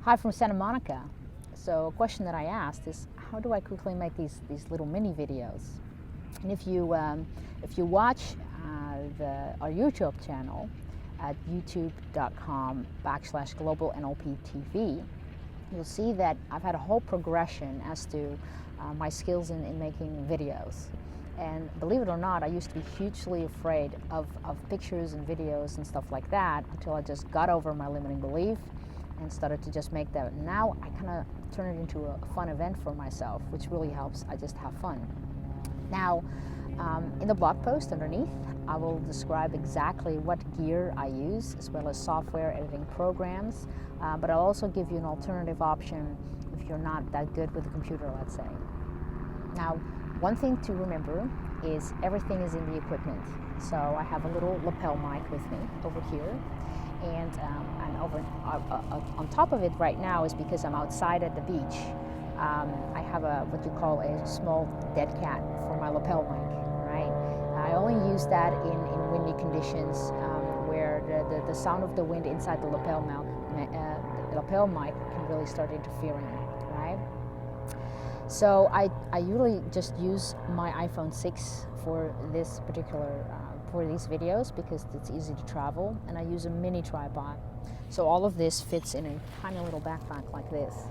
Hi from Santa Monica. So a question that I asked is, how do I quickly make these little mini videos? And if you watch our YouTube channel at youtube.com/global NLP TV, you'll see that I've had a whole progression as to my skills in making videos. And believe it or not, I used to be hugely afraid of pictures and videos and stuff like that until I just got over my limiting belief and started to just make that. Now I kind of turn it into a fun event for myself, which really helps. I just have fun. Now, in the blog post underneath, I will describe exactly what gear I use, as well as software editing programs, but I'll also give you an alternative option if you're not that good with the computer, let's say. Now, one thing to remember is everything is in the equipment. So I have a little lapel mic with me over here, and over on top of it right now is because I'm outside at the beach. I have what you call a small dead cat for my lapel mic, right? I only use that in windy conditions where the sound of the wind inside the lapel mic can really start interfering, right? So I usually just use my iPhone 6 for this particular for these videos because it's easy to travel, and I use a mini tripod. So all of this fits in a tiny little backpack like this.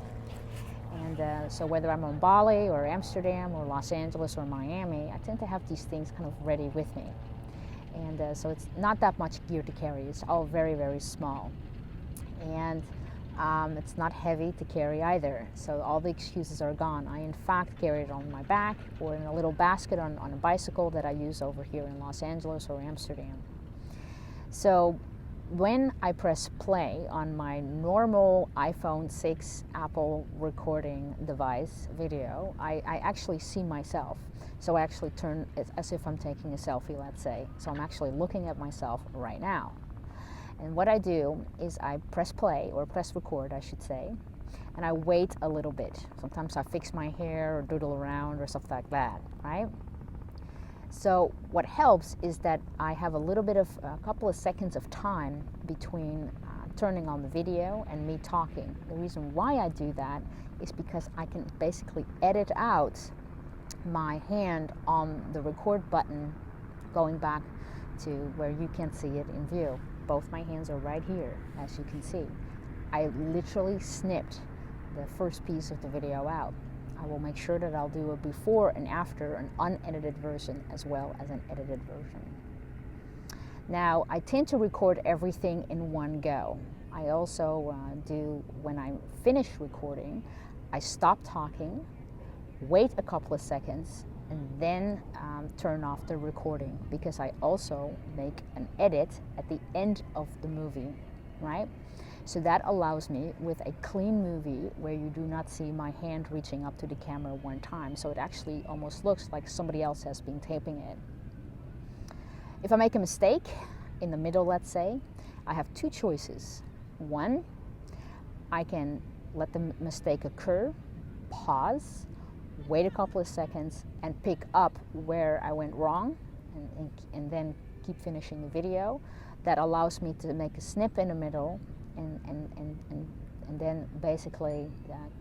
And so whether I'm on Bali or Amsterdam or Los Angeles or Miami, I tend to have these things kind of ready with me. And so it's not that much gear to carry. It's all very, very small. And it's not heavy to carry either, so all the excuses are gone. I in fact carry it on my back or in a little basket on a bicycle that I use over here in Los Angeles or Amsterdam. So when I press play on my normal iPhone 6 Apple recording device video, I actually see myself. So I actually turn as if I'm taking a selfie, let's say. So I'm actually looking at myself right now. And what I do is I press play, or press record, I should say, and I wait a little bit. Sometimes I fix my hair or doodle around or stuff like that, right? So what helps is that I have a couple of seconds of time between turning on the video and me talking. The reason why I do that is because I can basically edit out my hand on the record button going back to where you can see it in view. Both my hands are right here, as you can see. I literally snipped the first piece of the video out. I will make sure that I'll do a before and after, an unedited version as well as an edited version. Now, I tend to record everything in one go. I also do, when I finish recording, I stop talking, wait a couple of seconds, and then turn off the recording, because I also make an edit at the end of the movie, right? So that allows me with a clean movie where you do not see my hand reaching up to the camera one time. So it actually almost looks like somebody else has been taping it. If I make a mistake in the middle, let's say, I have two choices. One, I can let the mistake occur, pause, wait a couple of seconds, and pick up where I went wrong, and then keep finishing the video. That allows me to make a snip in the middle and then basically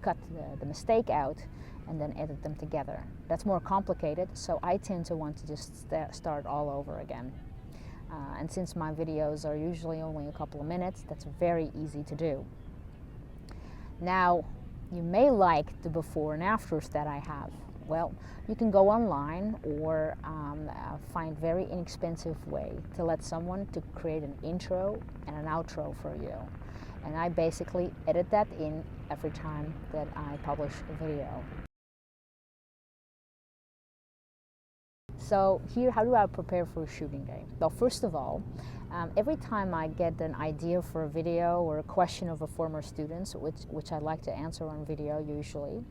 cut the mistake out and then edit them together. That's more complicated, so I tend to want to just start all over again. And since my videos are usually only a couple of minutes, that's very easy to do. Now, you may like the before and afters that I have. Well, you can go online or find very inexpensive way to let someone to create an intro and an outro for you. And I basically edit that in every time that I publish a video. So here, how do I prepare for a shooting day? Well, first of all, every time I get an idea for a video or a question of a former student, which I like to answer on video usually,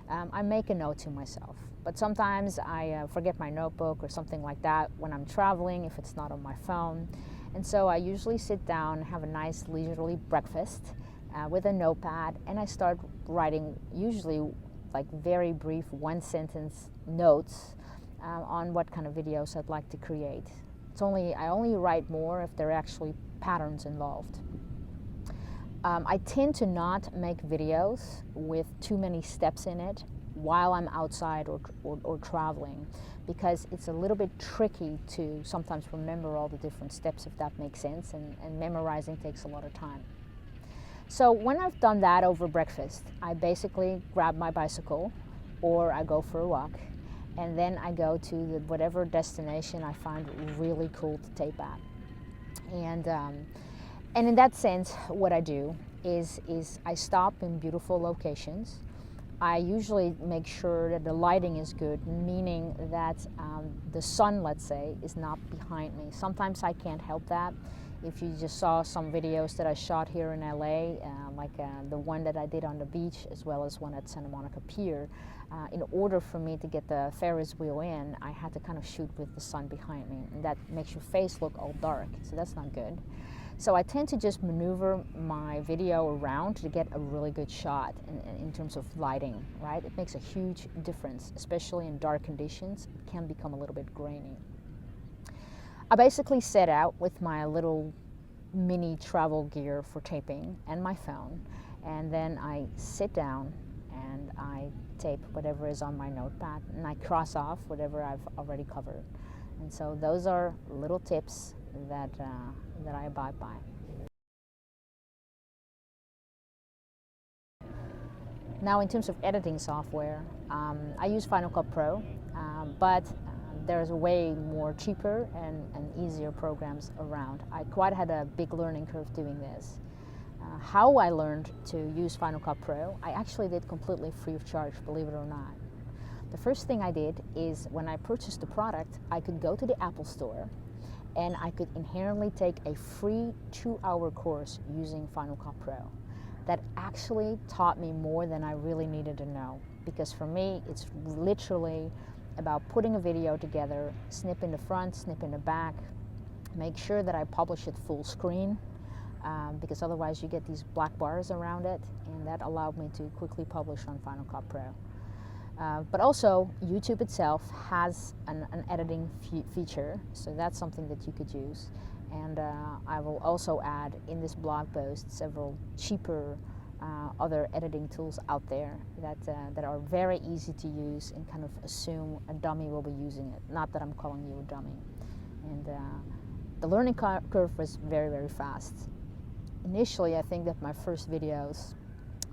I make a note to myself. But sometimes I forget my notebook or something like that when I'm traveling, if it's not on my phone. And so I usually sit down, have a nice leisurely breakfast with a notepad, and I start writing usually like very brief one-sentence notes on what kind of videos I'd like to create. I only write more if there are actually patterns involved. I tend to not make videos with too many steps in it while I'm outside or traveling, because it's a little bit tricky to sometimes remember all the different steps, if that makes sense, and memorizing takes a lot of time. So when I've done that over breakfast, I basically grab my bicycle or I go for a walk, and then I go to whatever destination I find really cool to tape at. And in that sense, what I do is I stop in beautiful locations. I usually make sure that the lighting is good, meaning that the sun, let's say, is not behind me. Sometimes I can't help that. If you just saw some videos that I shot here in LA, like the one that I did on the beach, as well as one at Santa Monica Pier, in order for me to get the Ferris wheel in, I had to kind of shoot with the sun behind me, and that makes your face look all dark, so that's not good. So I tend to just maneuver my video around to get a really good shot in terms of lighting, right? It makes a huge difference, especially in dark conditions. It can become a little bit grainy. I basically set out with my little mini travel gear for taping and my phone, and then I sit down and I tape whatever is on my notepad, and I cross off whatever I've already covered. And so those are little tips that I abide by. Now, in terms of editing software, I use Final Cut Pro, but there's way more cheaper and easier programs around. I quite had a big learning curve doing this. How I learned to use Final Cut Pro, I actually did completely free of charge, believe it or not. The first thing I did is when I purchased the product, I could go to the Apple Store and I could inherently take a free 2-hour course using Final Cut Pro. That actually taught me more than I really needed to know, because for me, it's literally about putting a video together, snip in the front, snip in the back, make sure that I publish it full screen, because otherwise you get these black bars around it, and that allowed me to quickly publish on Final Cut Pro. But also, YouTube itself has an editing feature, so that's something that you could use. And I will also add in this blog post several cheaper other editing tools out there that are very easy to use and kind of assume a dummy will be using it. Not that I'm calling you a dummy. And the learning curve was very, very fast. Initially, I think that my first videos,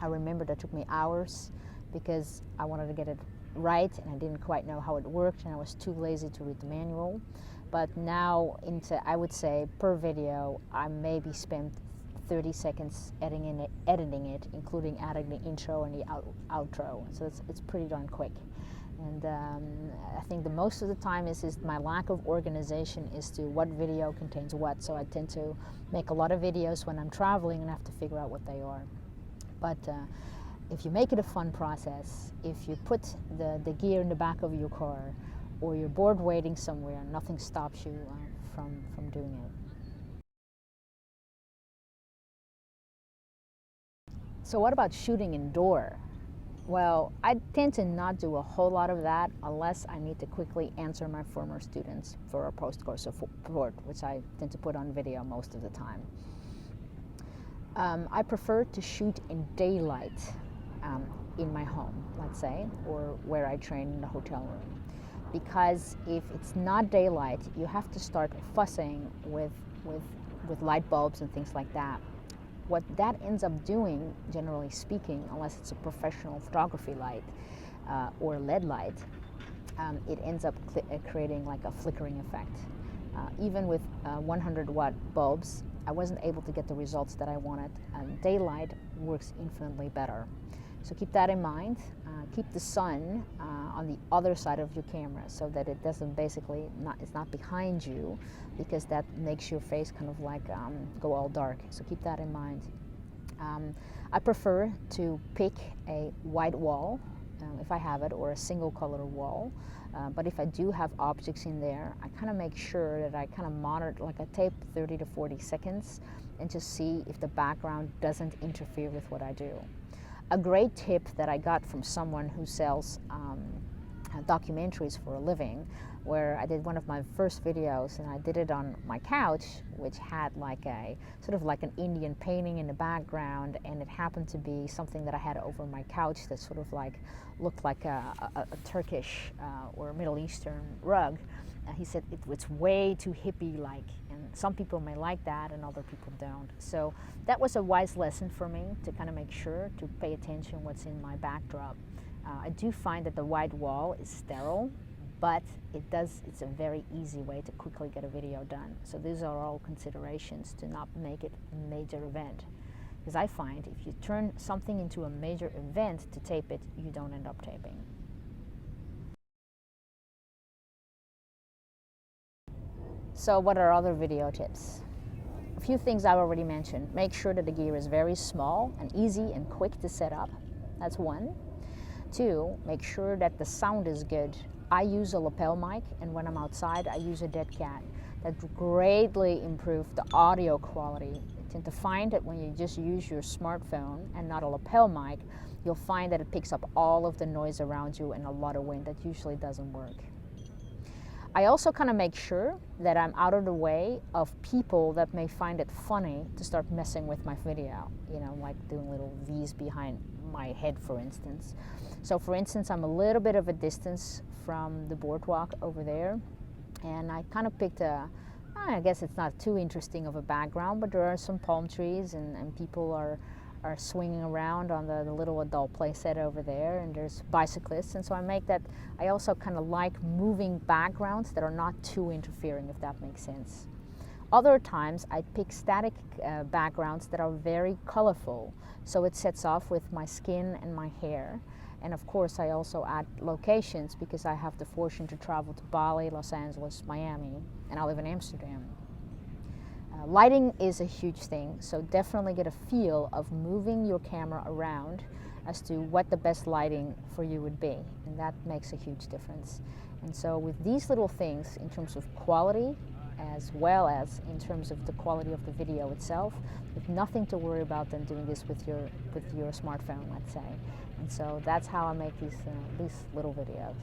I remember that took me hours because I wanted to get it right and I didn't quite know how it worked and I was too lazy to read the manual. But now, I would say per video, I maybe spent 30 seconds editing it, including adding the intro and the outro. So it's pretty darn quick. And I think the most of the time is my lack of organization as to what video contains what. So I tend to make a lot of videos when I'm traveling and have to figure out what they are. But if you make it a fun process, if you put the gear in the back of your car, or you're bored waiting somewhere, nothing stops you from doing it. So what about shooting indoor? Well, I tend to not do a whole lot of that unless I need to quickly answer my former students for a post-course support, which I tend to put on video most of the time. I prefer to shoot in daylight in my home, let's say, or where I train in the hotel room. Because if it's not daylight, you have to start fussing with light bulbs and things like that. What that ends up doing, generally speaking, unless it's a professional photography light or LED light, it ends up creating like a flickering effect. Even with 100-watt bulbs, I wasn't able to get the results that I wanted, and daylight works infinitely better. So keep that in mind. Keep the sun on the other side of your camera so that it doesn't it's not behind you, because that makes your face kind of like go all dark. So keep that in mind. I prefer to pick a white wall, if I have it, or a single color wall. But if I do have objects in there, I kind of make sure that I kind of monitor, like I tape 30 to 40 seconds and just see if the background doesn't interfere with what I do. A great tip that I got from someone who sells documentaries for a living, where I did one of my first videos, and I did it on my couch, which had like a sort of like an Indian painting in the background, and it happened to be something that I had over my couch that sort of like looked like a Turkish or Middle Eastern rug. He said it's way too hippie-like, and some people may like that and other people don't. So that was a wise lesson for me, to kind of make sure to pay attention what's in my backdrop. I do find that the white wall is sterile, but it's a very easy way to quickly get a video done. So these are all considerations to not make it a major event. Because I find if you turn something into a major event to tape it, you don't end up taping. So what are other video tips? A few things I've already mentioned. Make sure that the gear is very small and easy and quick to set up. That's one. Two, make sure that the sound is good. I use a lapel mic, and when I'm outside, I use a dead cat. That greatly improves the audio quality. I tend to find that when you just use your smartphone and not a lapel mic, you'll find that it picks up all of the noise around you and a lot of wind. That usually doesn't work. I also kind of make sure that I'm out of the way of people that may find it funny to start messing with my video, like doing little V's behind my head, for instance. So for instance, I'm a little bit of a distance from the boardwalk over there, and I kind of picked I guess it's not too interesting of a background, but there are some palm trees, and people are swinging around on the little adult play set over there, and there's bicyclists, and so I also kind of like moving backgrounds that are not too interfering, if that makes sense. Other times I pick static backgrounds that are very colorful, so it sets off with my skin and my hair. And of course I also add locations, because I have the fortune to travel to Bali, Los Angeles, Miami, and I live in Amsterdam. Lighting is a huge thing, so definitely get a feel of moving your camera around as to what the best lighting for you would be, and that makes a huge difference. And so with these little things, in terms of quality as well as in terms of the quality of the video itself, with nothing to worry about than doing this with your smartphone, let's say. And so that's how I make these little videos.